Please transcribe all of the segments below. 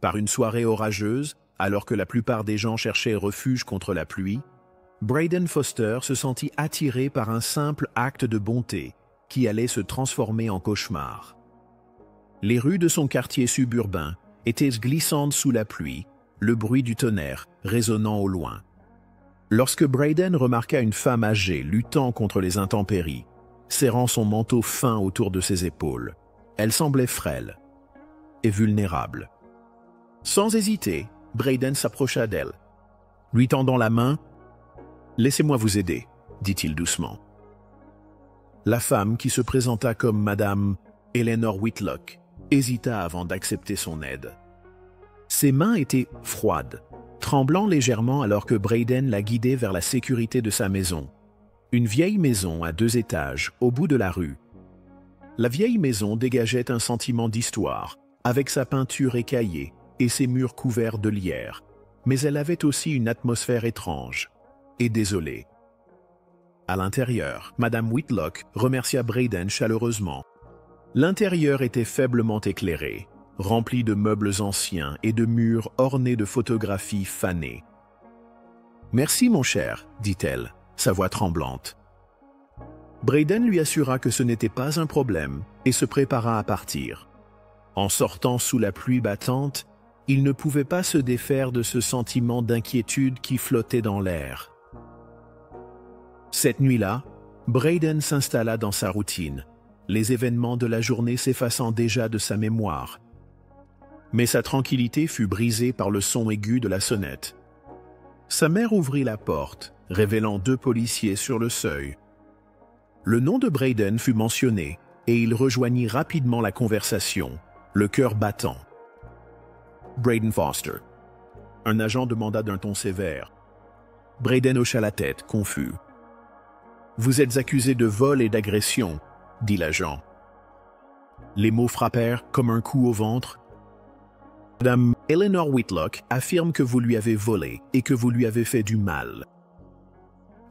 Par une soirée orageuse, alors que la plupart des gens cherchaient refuge contre la pluie, Braden Foster se sentit attiré par un simple acte de bonté qui allait se transformer en cauchemar. Les rues de son quartier suburbain étaient glissantes sous la pluie, le bruit du tonnerre résonnant au loin. Lorsque Braden remarqua une femme âgée luttant contre les intempéries, serrant son manteau fin autour de ses épaules, elle semblait frêle et vulnérable. Sans hésiter, Braden s'approcha d'elle. Lui tendant la main, « Laissez-moi vous aider », dit-il doucement. La femme, qui se présenta comme Madame Eleanor Whitlock, hésita avant d'accepter son aide. Ses mains étaient froides, tremblant légèrement alors que Braden la guidait vers la sécurité de sa maison. Une vieille maison à 2 étages, au bout de la rue. La vieille maison dégageait un sentiment d'histoire, avec sa peinture écaillée et ses murs couverts de lierre, mais elle avait aussi une atmosphère étrange et désolée. À l'intérieur, Madame Whitlock remercia Braden chaleureusement. L'intérieur était faiblement éclairé, rempli de meubles anciens et de murs ornés de photographies fanées. « Merci, mon cher, » dit-elle, sa voix tremblante. Braden lui assura que ce n'était pas un problème et se prépara à partir. En sortant sous la pluie battante, il ne pouvait pas se défaire de ce sentiment d'inquiétude qui flottait dans l'air. Cette nuit-là, Braden s'installa dans sa routine, les événements de la journée s'effaçant déjà de sa mémoire. Mais sa tranquillité fut brisée par le son aigu de la sonnette. Sa mère ouvrit la porte, révélant 2 policiers sur le seuil. Le nom de Braden fut mentionné et il rejoignit rapidement la conversation, le cœur battant. Braden Foster. Un agent demanda d'un ton sévère. Braden hocha la tête, confus. « Vous êtes accusé de vol et d'agression, » dit l'agent. Les mots frappèrent comme un coup au ventre. « Madame Eleanor Whitlock affirme que vous lui avez volé et que vous lui avez fait du mal. »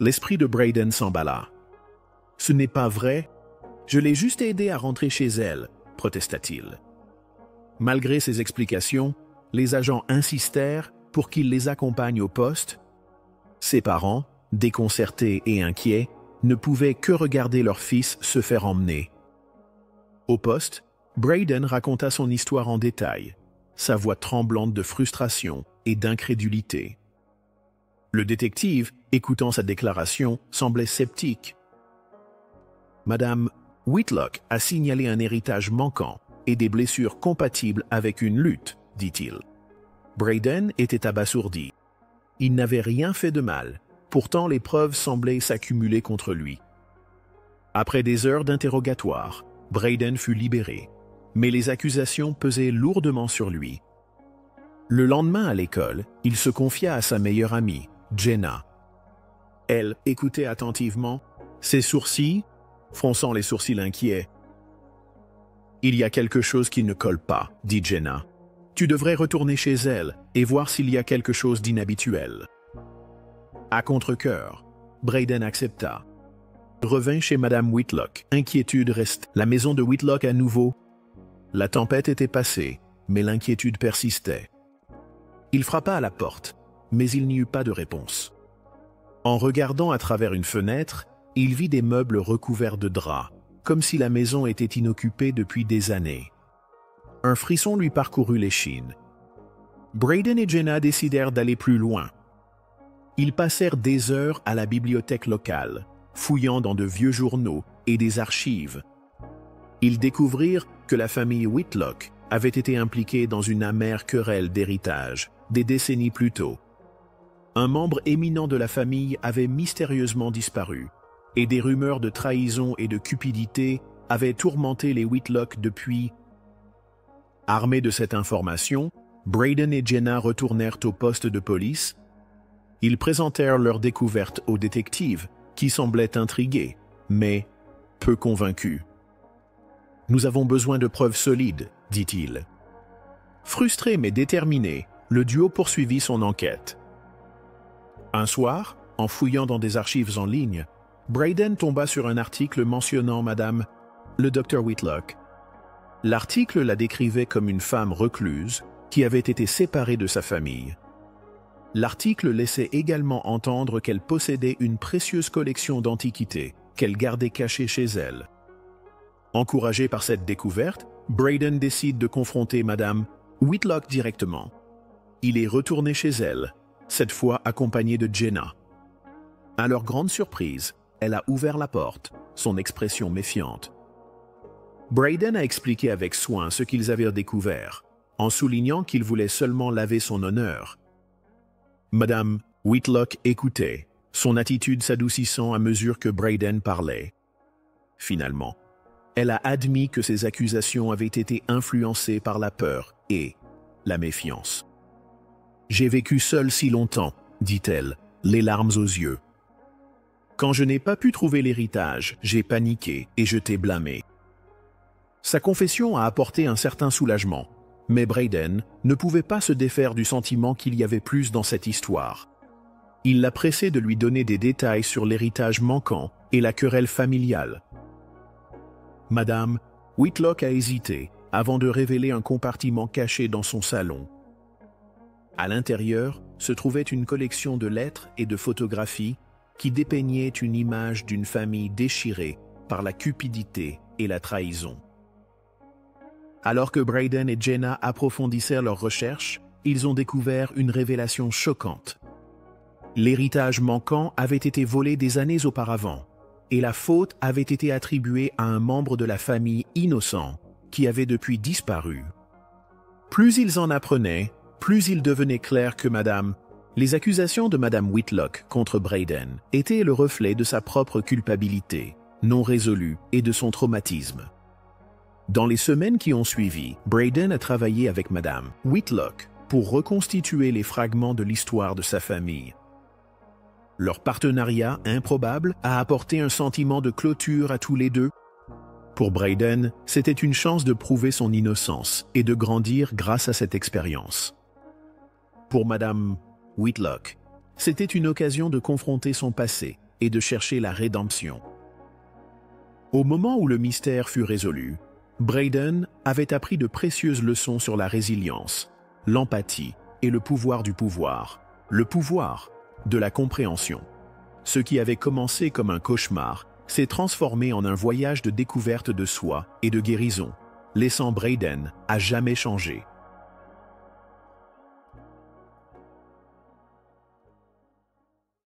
L'esprit de Braden s'emballa. « Ce n'est pas vrai. Je l'ai juste aidée à rentrer chez elle, » protesta-t-il. Malgré ces explications, les agents insistèrent pour qu'il les accompagne au poste. Ses parents, déconcertés et inquiets, ne pouvaient que regarder leur fils se faire emmener. Au poste, Braden raconta son histoire en détail, sa voix tremblante de frustration et d'incrédulité. Le détective, écoutant sa déclaration, semblait sceptique. Madame Whitlock a signalé un héritage manquant et des blessures compatibles avec une lutte, dit-il. Braden était abasourdi. Il n'avait rien fait de mal, pourtant les preuves semblaient s'accumuler contre lui. Après des heures d'interrogatoire, Braden fut libéré, mais les accusations pesaient lourdement sur lui. Le lendemain à l'école, il se confia à sa meilleure amie, Jenna. Elle écoutait attentivement, ses sourcils, fronçant les sourcils inquiets. « Il y a quelque chose qui ne colle pas, » dit Jenna. « Tu devrais retourner chez elle et voir s'il y a quelque chose d'inhabituel. » À contre-cœur, Braden accepta. Revint chez Madame Whitlock. Inquiétude reste. La maison de Whitlock à nouveau. La tempête était passée, mais l'inquiétude persistait. Il frappa à la porte, mais il n'y eut pas de réponse. En regardant à travers une fenêtre, il vit des meubles recouverts de draps, comme si la maison était inoccupée depuis des années. Un frisson lui parcourut l'échine. Braden et Jenna décidèrent d'aller plus loin. Ils passèrent des heures à la bibliothèque locale, fouillant dans de vieux journaux et des archives. Ils découvrirent que la famille Whitlock avait été impliquée dans une amère querelle d'héritage des décennies plus tôt. Un membre éminent de la famille avait mystérieusement disparu, et des rumeurs de trahison et de cupidité avaient tourmenté les Whitlock depuis. Armés de cette information, Braden et Jenna retournèrent au poste de police. Ils présentèrent leur découverte au détective, qui semblait intrigué, mais peu convaincu. « Nous avons besoin de preuves solides, » dit-il. Frustré mais déterminé, le duo poursuivit son enquête. Un soir, en fouillant dans des archives en ligne, Braden tomba sur un article mentionnant le Dr Whitlock. L'article la décrivait comme une femme recluse, qui avait été séparée de sa famille. L'article laissait également entendre qu'elle possédait une précieuse collection d'antiquités qu'elle gardait cachée chez elle. Encouragé par cette découverte, Braden décide de confronter Madame Whitlock directement. Il est retourné chez elle, cette fois accompagné de Jenna. À leur grande surprise, elle a ouvert la porte, son expression méfiante. Braden a expliqué avec soin ce qu'ils avaient découvert, en soulignant qu'il voulait seulement laver son honneur. Madame Whitlock écoutait, son attitude s'adoucissant à mesure que Braden parlait. Finalement, elle a admis que ses accusations avaient été influencées par la peur et la méfiance. « J'ai vécu seule si longtemps, dit-elle, les larmes aux yeux. Quand je n'ai pas pu trouver l'héritage, j'ai paniqué et je t'ai blâmé. » Sa confession a apporté un certain soulagement, mais Braden ne pouvait pas se défaire du sentiment qu'il y avait plus dans cette histoire. Il l'a pressé de lui donner des détails sur l'héritage manquant et la querelle familiale. Madame Whitlock a hésité avant de révéler un compartiment caché dans son salon. À l'intérieur se trouvait une collection de lettres et de photographies qui dépeignaient une image d'une famille déchirée par la cupidité et la trahison. Alors que Braden et Jenna approfondissaient leurs recherches, ils ont découvert une révélation choquante. L'héritage manquant avait été volé des années auparavant, et la faute avait été attribuée à un membre de la famille innocent qui avait depuis disparu. Plus ils en apprenaient, plus il devenait clair que les accusations de Madame Whitlock contre Braden étaient le reflet de sa propre culpabilité, non résolue, et de son traumatisme. Dans les semaines qui ont suivi, Braden a travaillé avec Madame Whitlock pour reconstituer les fragments de l'histoire de sa famille. Leur partenariat improbable a apporté un sentiment de clôture à tous les deux. Pour Braden, c'était une chance de prouver son innocence et de grandir grâce à cette expérience. Pour Madame Whitlock, c'était une occasion de confronter son passé et de chercher la rédemption. Au moment où le mystère fut résolu, Braden avait appris de précieuses leçons sur la résilience, l'empathie et le pouvoir du pouvoir, le pouvoir de la compréhension. Ce qui avait commencé comme un cauchemar s'est transformé en un voyage de découverte de soi et de guérison, laissant Braden à jamais changer.